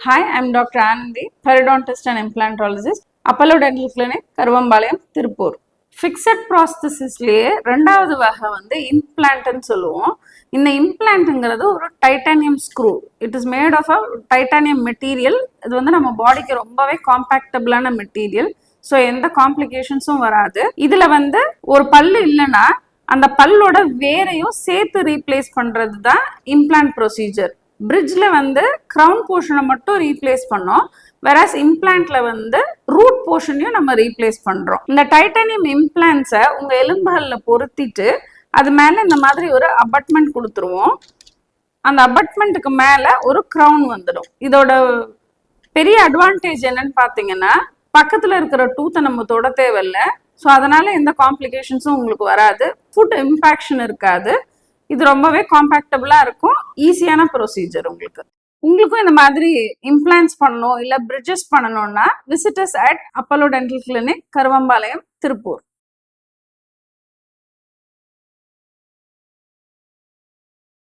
Hi, I'm Dr. Anandi, periodontist and implantologist, Apollo Dental Clinic, Karuvampalayam, Tiruppur. Fixed ப்ராஸ்தசிஸ்லேயே ரெண்டாவது வகை வந்து இம்ப்ளான்ட்னு சொல்லுவோம். இந்த இம்ப்ளான்ட்டுங்கிறது ஒரு titanium screw. It is made of a titanium material. இது வந்து நம்ம பாடிக்கு ரொம்பவே காம்பேக்டபிளான மெட்டீரியல். ஸோ எந்த காம்ப்ளிகேஷன்ஸும் வராது. இதில் வந்து ஒரு பல்லு இல்லைன்னா அந்த பல்லோட வேரையும் சேர்த்து ரீப்ளேஸ் பண்ணுறது தான் இம்ப்ளான்ட் ப்ரொசீஜர். பிரிட்ஜில் வந்து க்ரௌன் போர்ஷனை மட்டும் ரீப்ளேஸ் பண்ணோம். வேறாஸ் இம்ப்ளான்ட்ல வந்து ரூட் போர்ஷனையும் நம்ம ரீப்ளேஸ் பண்ணுறோம். இந்த டைட்டானியம் இம்ப்ளான்ட்ஸை உங்கள் எலும்புகளில் பொருத்திட்டு அது மேலே இந்த மாதிரி ஒரு அபட்மெண்ட் கொடுத்துருவோம். அந்த அபட்மெண்ட்டுக்கு மேலே ஒரு க்ரௌன் வந்துடும். இதோட பெரிய அட்வான்டேஜ் என்னன்னு பார்த்தீங்கன்னா, பக்கத்தில் இருக்கிற டூத்தை நம்ம தொட தேவையில்லை. ஸோ அதனால எந்த காம்ப்ளிகேஷன்ஸும் உங்களுக்கு வராது. ஃபுட் இம்பாக்ஷன் இருக்காது. இது ரொம்பவே காம்பேக்டபிளாக இருக்கும். ஈஸியான ப்ரொசீஜர் உங்களுக்கும் இந்த மாதிரி இம்ப்ளான்ட்ஸ் பண்ணணும் இல்லை பிரிட்ஜஸ் பண்ணணும்னா visitors at Apollo dental clinic, Karuvampalayam, Tiruppur.